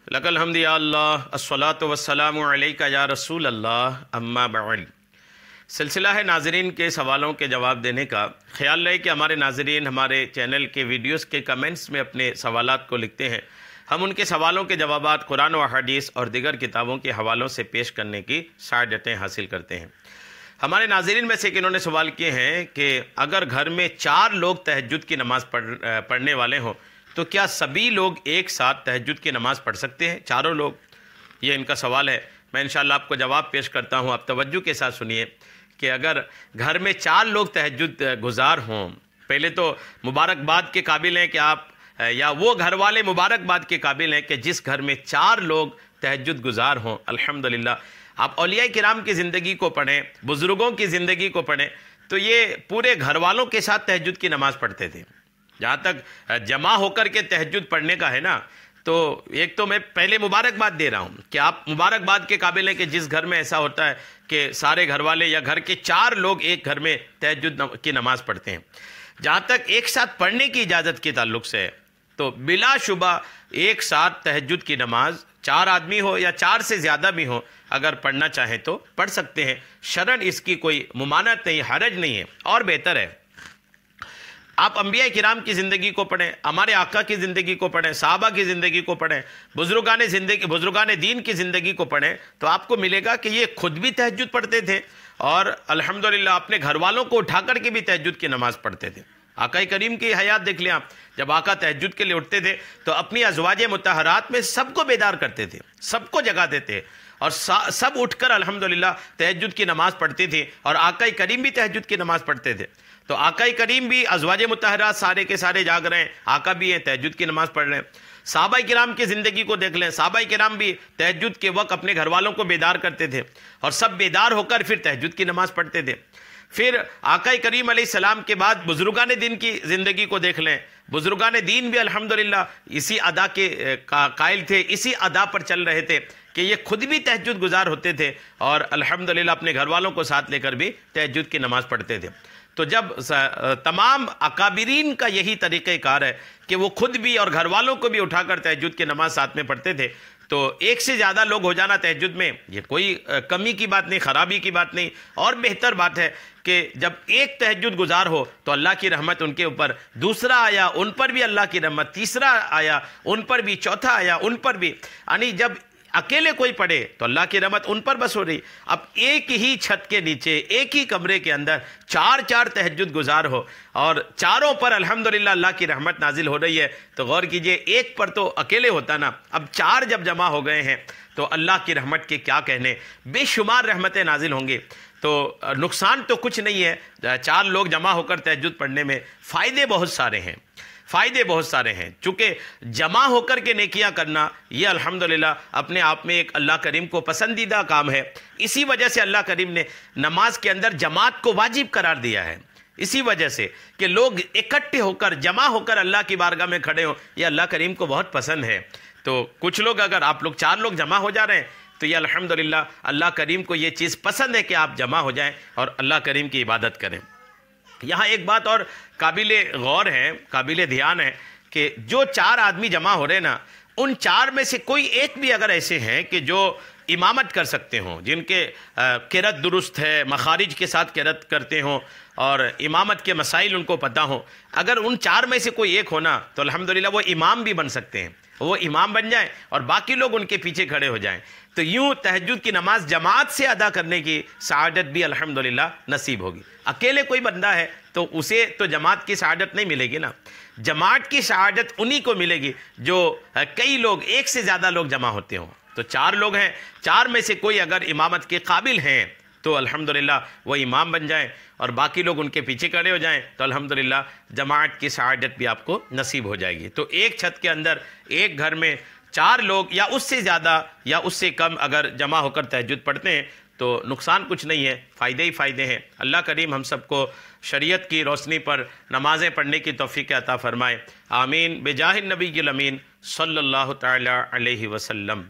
لک الحمد یا اللہ الصلاۃ والسلام علیک یا رسول اللہ اما بعد۔ سلسلہ ہے ناظرین کے سوالوں کے جواب دینے کا۔ خیال رہے کہ ہمارے ناظرین ہمارے چینل کے ویڈیوز کے کمنٹس میں اپنے سوالات کو لکھتے ہیں، ہم ان کے سوالوں کے جوابات قرآن و حدیث اور دیگر کتابوں کے حوالوں سے پیش کرنے کی سعادتیں حاصل کرتے ہیں۔ ہمارے ناظرین میں سے کہ انہوں نے سوال کیے ہیں کہ اگر گھر میں 4 لوگ تہجد کی نماز پڑھنے والے ہوں تو کیا سبھی لوگ ایک ساتھ تہجد کی نماز پڑھ سکتے ہیں؟ چاروں لوگ، یہ ان کا سوال ہے۔ میں انشاءاللہ آپ کو جواب پیش کرتا ہوں، آپ توجہ کے ساتھ سنیے کہ اگر گھر میں 4 لوگ تہجد گزار ہوں، پہلے تو مبارکباد کے قابل ہیں کہ آپ یا وہ گھر والے مبارکباد کے قابل ہیں کہ جس گھر میں 4 لوگ تہجد گزار ہوں۔ الحمدللہ آپ اولیاء کرام کی زندگی کو پڑھیں، بزرگوں کی زندگی کو پڑھیں تو یہ پورے گھر والوں کے ساتھ تہجد کی نماز پڑھتے تھے۔ جہاں تک جمع ہو کر کے تہجد پڑھنے کا ہے نا، تو ایک تو میں پہلے مبارکباد دے رہا ہوں کہ آپ مبارکباد کے قابل ہیں کہ جس گھر میں ایسا ہوتا ہے کہ سارے گھر والے یا گھر کے 4 لوگ ایک گھر میں تہجد کی نماز پڑھتے ہیں۔ جہاں تک ایک ساتھ پڑھنے کی اجازت کے تعلق سے ہے تو بلا شبہ ایک ساتھ تہجد کی نماز 4 آدمی ہو یا 4 سے زیادہ بھی ہو، اگر پڑھنا چاہیں تو پڑھ سکتے ہیں۔ شرعاً اس کی کوئی ممانعت نہیں، حرج نہیں ہے، اور بہتر ہے آپ انبیاء کرام کی زندگی کو پڑھیں، ہمارے آقا کی زندگی کو پڑھیں، صحابہ کی زندگی کو پڑھیں، بزرگان دین کی زندگی کو پڑھیں تو آپ کو ملے گا کہ یہ خود بھی تہجد پڑھتے تھے اور الحمدللہ اپنے گھر والوں کو اٹھا کر کے بھی تہجد کی نماز پڑھتے تھے۔ آقا کریم کی حیات دیکھ لیں آپ، جب آقا تہجد کے لیے اٹھتے تھے تو اپنی ازواج مطہرات میں سب کو بیدار کرتے تھے، سب کو جگاتے تھے اور سب اٹھ کر الحمدللہ تہجد کی نماز پڑھتی تھی، اور آقا کریم بھی تہجد کی نماز پڑھتے تھے۔ تو آقا کریم بھی ازواج مطہرات سارے کے سارے جاگ رہے ہیں، آقا بھی ہیں تہجد کی نماز پڑھ رہے ہیں۔ صحابہ کرام کی زندگی کو دیکھ لیں، صحابہ کرام بھی تہجد کے وقت اپنے گھر والوں کو بیدار کرتے تھے اور سب بیدار ہو کر پھر تہجد کی نماز پڑھتے تھے۔ پھر آقا کریم علیہ السلام کے بعد بزرگان دین کی زندگی کو دیکھ لیں، بزرگان دین بھی الحمدللہ اسی ادا کے قائل تھے، اسی ادا پر چل رہے تھے کہ یہ خود بھی تہجد گزار ہوتے تھے اور الحمدللہ اپنے گھر والوں کو ساتھ لے کر بھی تہجد کی نماز پڑھتے تھے۔ تو جب تمام اکابرین کا یہی طریقہ کار ہے کہ وہ خود بھی اور گھر والوں کو بھی اٹھا کر تہجد کی نماز ساتھ میں پڑھتے تھے، تو ایک سے زیادہ لوگ ہو جانا تہجد میں یہ کوئی کمی کی بات نہیں، خرابی کی بات نہیں، اور بہتر بات ہے کہ جب ایک تہجد گزار ہو تو اللہ کی رحمت ان کے اوپر، دوسرا آیا ان پر بھی اللہ کی رحمت، تیسرا آیا ان پر بھی، چوتھا آیا ان پر بھی، یعنی جب اکیلے کوئی پڑھے تو اللہ کی رحمت ان پر بس ہو رہی۔ اب ایک ہی چھت کے نیچے ایک ہی کمرے کے اندر 4 تہجد گزار ہو اور چاروں پر الحمدللہ اللہ کی رحمت نازل ہو رہی ہے تو غور کیجئے، ایک پر تو اکیلے ہوتا نا، اب 4 جب جمع ہو گئے ہیں تو اللہ کی رحمت کے کیا کہنے، بے شمار رحمتیں نازل ہوں گی۔ تو نقصان تو کچھ نہیں ہے، 4 لوگ جمع ہو کر تہجد پڑھنے میں فائدے بہت سارے ہیں، فائدے بہت سارے ہیں، چونکہ جمع ہو کر کے نیکیاں کرنا یہ الحمدللہ اپنے آپ میں ایک اللہ کریم کو پسندیدہ کام ہے۔ اسی وجہ سے اللہ کریم نے نماز کے اندر جماعت کو واجب قرار دیا ہے، اسی وجہ سے کہ لوگ اکٹھے ہو کر جمع ہو کر اللہ کی بارگاہ میں کھڑے ہوں، یہ اللہ کریم کو بہت پسند ہے۔ تو کچھ لوگ، اگر آپ لوگ 4 لوگ جمع ہو جا رہے ہیں تو یہ الحمدللہ اللہ کریم کو یہ چیز پسند ہے کہ آپ جمع ہو جائیں اور اللہ کریم کی عبادت کریں۔ یہاں ایک بات اور قابل غور ہے، قابل دھیان ہے کہ جو 4 آدمی جمع ہو رہے ہیں نا، ان 4 میں سے کوئی ایک بھی اگر ایسے ہیں کہ جو امامت کر سکتے ہوں، جن کے قرأت درست ہے، مخارج کے ساتھ قرأت کرتے ہوں اور امامت کے مسائل ان کو پتہ ہوں، اگر ان 4 میں سے کوئی ایک ہونا تو الحمدللہ وہ امام بھی بن سکتے ہیں، وہ امام بن جائیں اور باقی لوگ ان کے پیچھے کھڑے ہو جائیں، تو یوں تہجد کی نماز جماعت سے ادا کرنے کی سعادت بھی الحمدللہ نصیب ہوگی۔ اکیلے کوئی بندہ ہے تو اسے تو جماعت کی سعادت نہیں ملے گی نا، جماعت کی سعادت انہی کو ملے گی جو کئی لوگ، ایک سے زیادہ لوگ جمع ہوتے ہوں۔ تو 4 لوگ ہیں، 4 میں سے کوئی اگر امامت کے قابل ہیں تو الحمدللہ وہ امام بن جائیں اور باقی لوگ ان کے پیچھے کھڑے ہو جائیں تو الحمدللہ جماعت کی سعادت بھی آپ کو نصیب ہو جائے گی۔ تو ایک چھت کے اندر ایک گھر میں 4 لوگ یا اس سے زیادہ یا اس سے کم اگر جمع ہو کر تہجد پڑھتے ہیں تو نقصان کچھ نہیں ہے، فائدے ہی فائدے ہیں۔ اللہ کریم ہم سب کو شریعت کی روشنی پر نمازیں پڑھنے کی توفیق عطا فرمائے، آمین، بجاہ النبی الامین صلی اللہ تعالی علیہ وسلم۔